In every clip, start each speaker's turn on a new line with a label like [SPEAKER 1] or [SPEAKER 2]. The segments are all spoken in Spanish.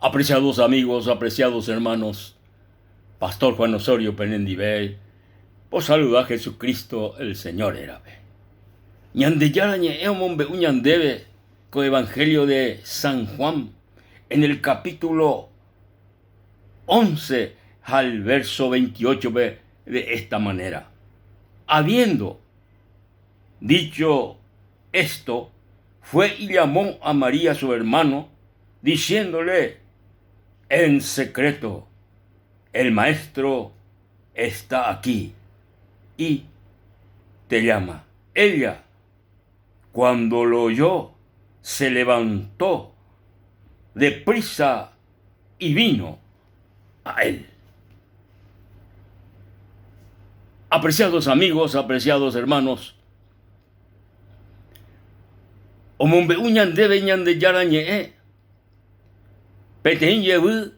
[SPEAKER 1] Apreciados amigos, apreciados hermanos, Pastor Juan Osorio Penendibé, por saludar a Jesucristo el Señor erabe. Ñandeyarañe eomombe uñandebe con Evangelio de San Juan, en el capítulo 11 al verso 28 de esta manera. Habiendo dicho esto, fue y llamó a María su hermano, diciéndole en secreto: el maestro está aquí y te llama. Ella, cuando lo oyó, se levantó deprisa y vino a él. Apreciados amigos, apreciados hermanos, omombe uñan debe ñan de yarañe petein yebu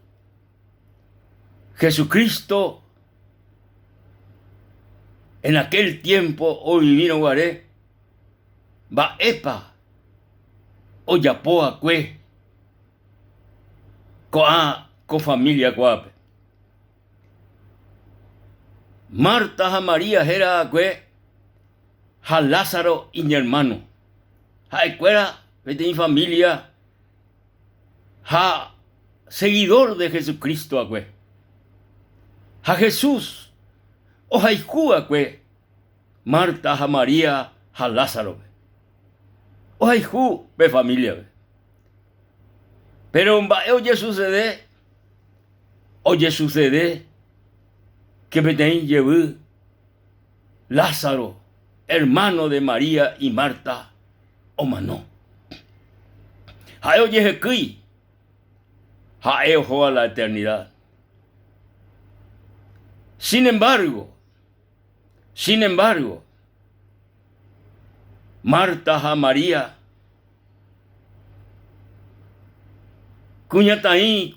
[SPEAKER 1] Jesucristo en aquel tiempo hoy vino guaré va epa o yapoa cue co familia guape Marta a María era cue a Lázaro y mi hermano a escuela de mi familia a seguidor de Jesucristo acue a Jesús o a cue Marta a María a Lázaro o haiku de familia. Pero oye sucede que me llevó Lázaro, hermano de María y Marta, o mano. Oye hekui, a la eternidad. Sin embargo, Marta a María, cuñataí,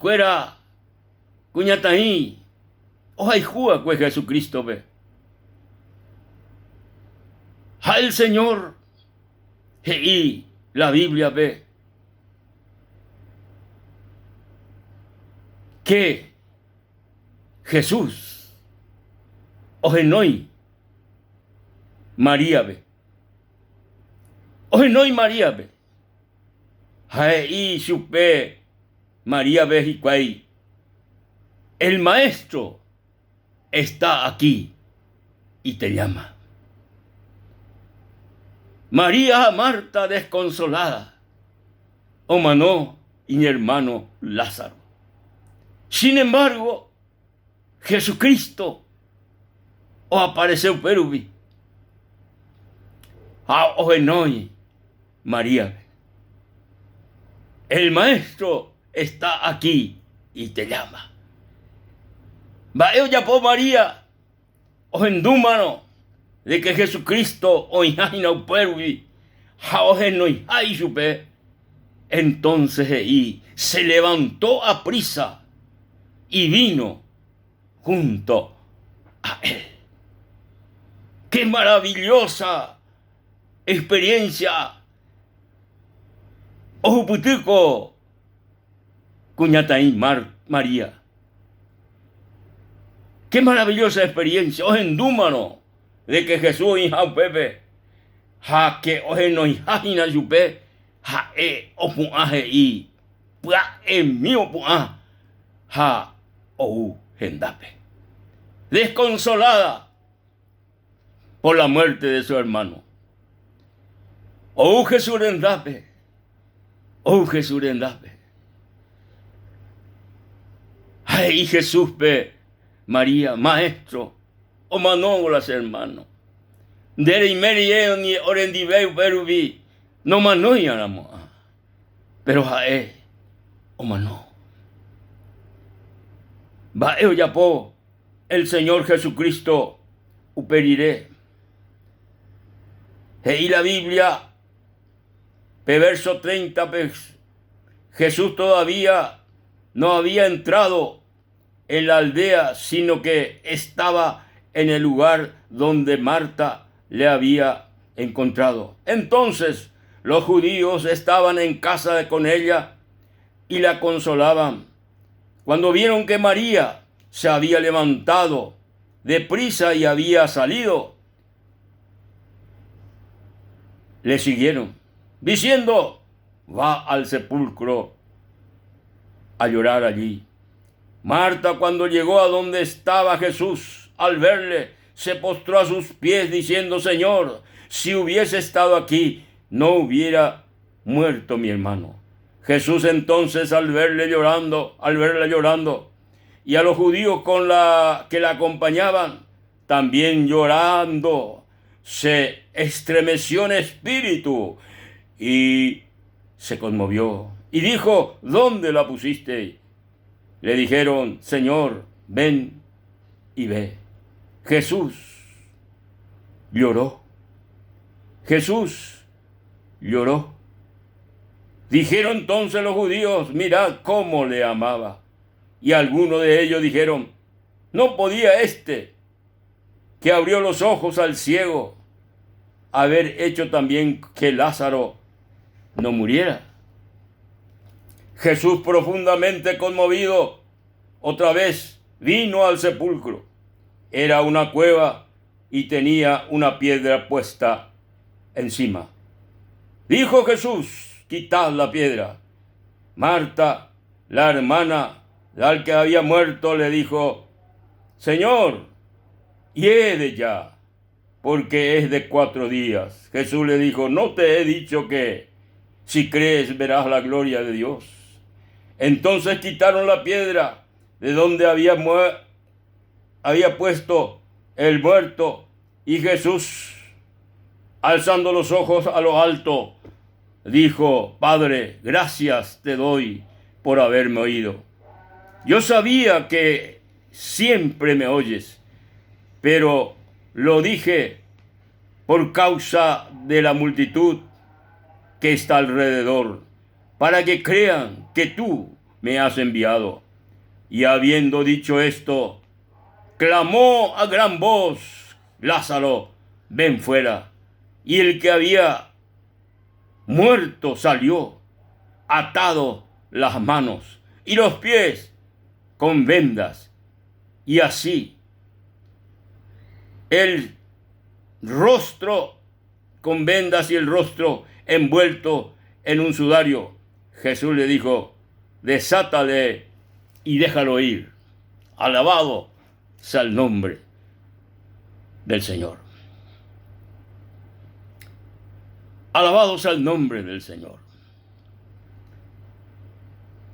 [SPEAKER 1] o haijúa cue Jesucristo ve. A el Señor, y la Biblia ve que Jesús, o genoi, María ve. Hoy no hay María ve. Y supe María ve y cuay. El maestro está aquí y te llama. María Marta desconsolada, o manó y mi hermano Lázaro. Sin embargo, Jesucristo o apareció perubi. Ojenoi María, el maestro está aquí y te llama. Vaeo ya por María, ogendúmano, de que Jesucristo oijaina upervi, ojenoi ay supe. Entonces se levantó a prisa y vino junto a él. ¡Qué maravillosa experiencia! Ojo putico, cuñataí María. Qué maravillosa experiencia, ogendúmano, de que Jesús hija pepe, ja que ojeno hija yupe, ja opuaje y pua mío pua, ja gendape. Desconsolada por la muerte de su hermano. Jesús endape. Jesús endape. Ay, Jesús ve, María, maestro, o manógolas hermano. Dere y merie ni orendibeu perubi, no manoyanamo. Pero o manó. Vaeo yapo, el Señor Jesucristo uperiré. Y la Biblia, verso 30, Jesús todavía no había entrado en la aldea, sino que estaba en el lugar donde Marta le había encontrado. Entonces los judíos estaban en casa con ella y la consolaban. Cuando vieron que María se había levantado deprisa y había salido, le siguieron, diciendo: va al sepulcro a llorar allí. Marta, cuando llegó a donde estaba Jesús, al verle, se postró a sus pies diciendo: Señor, si hubiese estado aquí, no hubiera muerto mi hermano. Jesús entonces, al verla llorando, y a los judíos que la acompañaban, también llorando, se estremeció en espíritu y se conmovió. Y dijo: ¿dónde la pusiste? Le dijeron: Señor, ven y ve. Jesús lloró. Jesús lloró. Dijeron entonces los judíos: mirad cómo le amaba. Y algunos de ellos dijeron: ¿no podía este, que abrió los ojos al ciego, haber hecho también que Lázaro no muriera? Jesús, profundamente conmovido, otra vez vino al sepulcro. Era una cueva y tenía una piedra puesta encima. Dijo Jesús: quitad la piedra. Marta, la hermana del que había muerto, le dijo: Señor, hiede ya, porque es de 4 días. Jesús le dijo: ¿no te he dicho que si crees verás la gloria de Dios? Entonces quitaron la piedra de donde había puesto el muerto, y Jesús, alzando los ojos a lo alto, dijo: Padre, gracias te doy por haberme oído. Yo sabía que siempre me oyes, pero lo dije por causa de la multitud que está alrededor, para que crean que tú me has enviado. Y habiendo dicho esto, clamó a gran voz: Lázaro, ven fuera. Y el que había muerto salió, atado las manos y los pies con vendas, y así el rostro con vendas y el rostro envuelto en un sudario. Jesús le dijo: desátale y déjalo ir. Alabado sea el nombre del Señor. Alabado sea el nombre del Señor.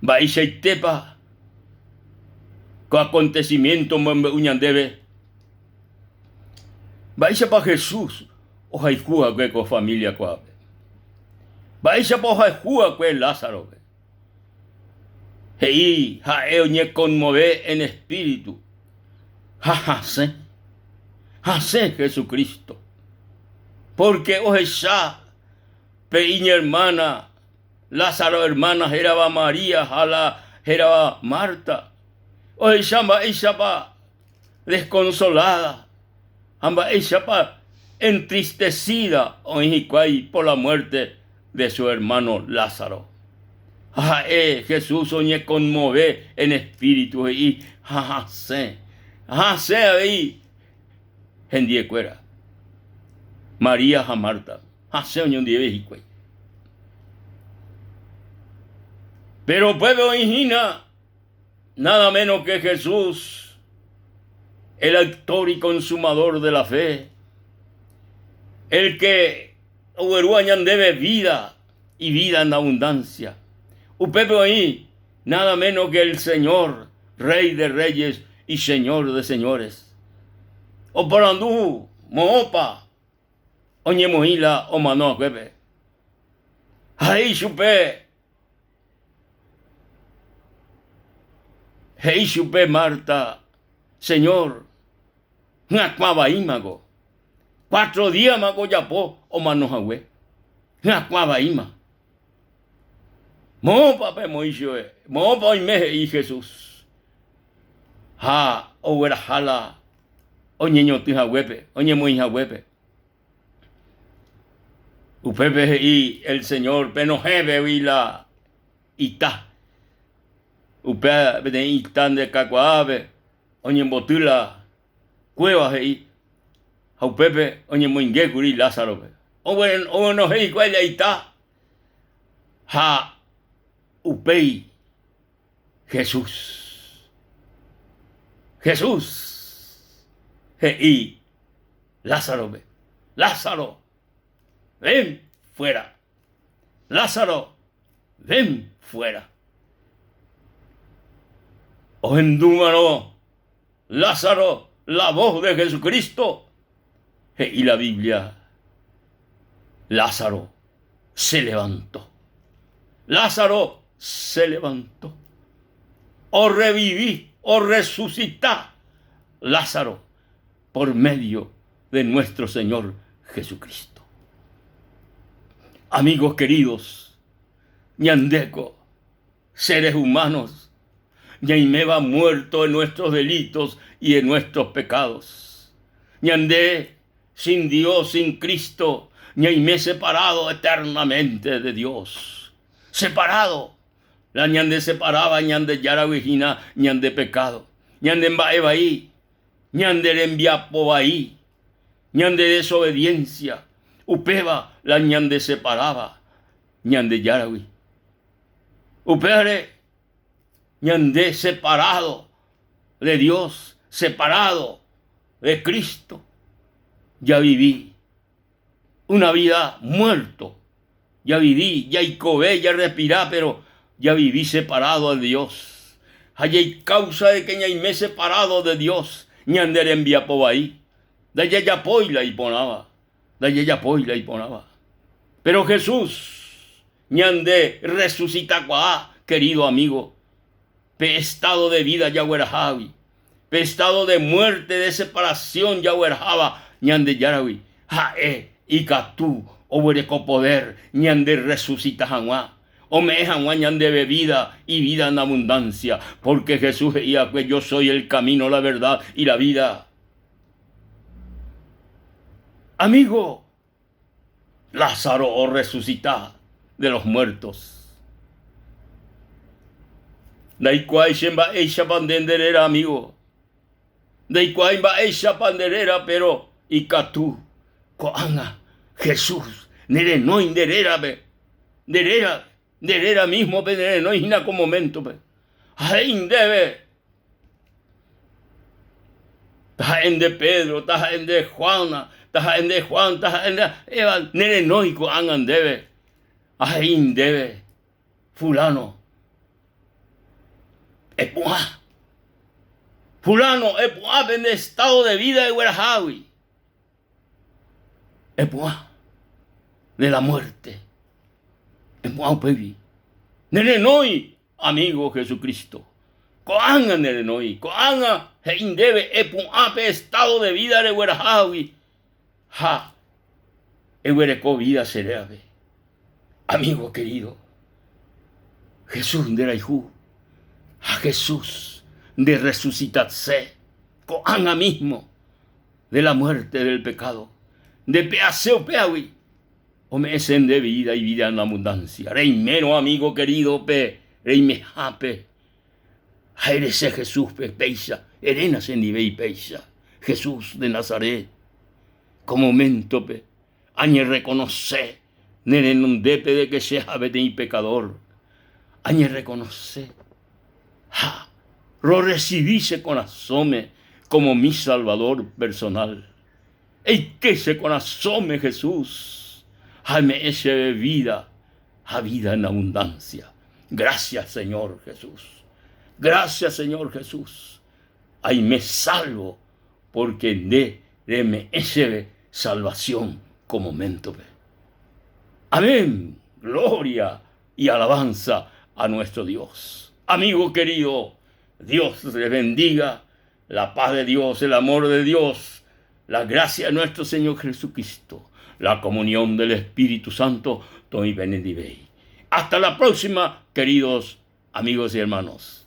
[SPEAKER 1] Baishaitepa, con acontecimiento uñandebe. Baisha pa Jesús, ojaikua que con familia coabe. Baisha pa ojaikua que Lázaro. Hei, jaeo ñe conmove en espíritu. Jajase Jesucristo. Porque ojesha, peiña hermana, Lázaro hermana, jeraba María, jala, jeraba Marta. Ojesha pa desconsolada, amba pa entristecida, ojicuay, por la muerte de su hermano Lázaro. Jesús oñe conmove en espíritu y jajase ahí hendie cuera María a Marta jase oñe un día vejicuay. Pero puede origina nada menos que Jesús, el autor y consumador de la fe, el que ueruañan debe vida y vida en abundancia. Upepe ahí, nada menos que el Señor, Rey de reyes y Señor de señores. O parandú, moopa, oñe mohila o manoa cuepe. Ahí supe, hei supe Marta, Señor, nakmaba imago. 4 días mago yapo o manohagüe. Nakmaba ima. Mopa pe moishoe, mopa oimeje y Jesús. Ha, owera jala, oñeño tijahuepe, oñe moijahuepe. Upepe y el Señor penojebe y la ita. upea de instan de cacuave, oñe botula, cuevas ahí, aupepe, oñe moingue curi Lázaro. O bueno, hey, cuál ahí está. Ha, upei, Jesús. Jesús. Hey, Lázaro, Lázaro, ven fuera. Lázaro, ven fuera. O endúmano, Lázaro, la voz de Jesucristo. Y la Biblia, Lázaro se levantó. Lázaro se levantó. O reviví, o resucitá, Lázaro, por medio de nuestro Señor Jesucristo. Amigos queridos, ñandeco, seres humanos, ñaimeba muerto en nuestros delitos y en nuestros pecados. Ñandé, sin Dios, sin Cristo, ñaimé separado eternamente de Dios. Separado. La ñande separaba, ñande yara vigina, ñande pecado. Ñande embaebaí, ñande enviapobaí, ñande desobediencia. Upeba, la ñande separaba, ñande yarawi. Upere, ñande separado de Dios, separado de Cristo. Ya viví una vida muerto. Ya viví, ya icobé, ya respirá, pero ya viví separado de Dios. Hay causa de que ñaimé separado de Dios. Ñander envía por ahí. De ya poila y ponaba. De ya poila y ponaba. Pero Jesús, ñande resucita cuá, querido amigo. Pe estado de vida ya huerajavi. Pe estado de muerte, de separación ya huerajaba. Ñande yarawi. Y catú. O huereco poder, ñande resucita januá. O me januá ñande bebida y vida en abundancia. Porque Jesús decía que yo soy el camino, la verdad y la vida. Amigo, Lázaro o resucita de los muertos. Daikuay shemba eisha pandenderera, amigo. Daikuay ba eisha panderera, pero y catú, coanga. Jesús, nere no inderera, derera mismo, nere no ina con momento, ahí debe, tajaen de Pedro, tajaen de Juana, tajaen de Juan, tajaen de Eva, nere no y coangan debe, ahí debe, fulano, epuá, fulano, epuá, en estado de vida de Huerajawi. Epuá, de la muerte. Epuá, pevi. Nerenoi, amigo Jesucristo. Coanga nerenoi, coanga, heindebe, epuá, pe estado de vida de Huerajawi. Ha, ehuereco vida serebe. Amigo querido, Jesús de Raijú, a Jesús de resucitarse, coanga mismo, de la muerte del pecado. De peaseo peawi, o me esen de vida y vida en abundancia. Reimero, amigo querido, reimejape. Jairese Jesús, peisa, erenas en nive y peisa. Jesús de Nazaret, como momento, añe reconoce, nerenundepe de que sea vete y pecador. Añe reconoce, lo recibíse con asome como mi Salvador personal. ¡Ey, que se con asome Jesús! ¡Jame ese vida, a vida en abundancia! Gracias, Señor Jesús. Gracias, Señor Jesús. ¡Ay, me salvo! Porque me ese salvación como momento. Amén. Gloria y alabanza a nuestro Dios. Amigo querido, Dios les bendiga. La paz de Dios, el amor de Dios, la gracia de nuestro Señor Jesucristo, la comunión del Espíritu Santo, Toy Benedibei. Hasta la próxima, queridos amigos y hermanos.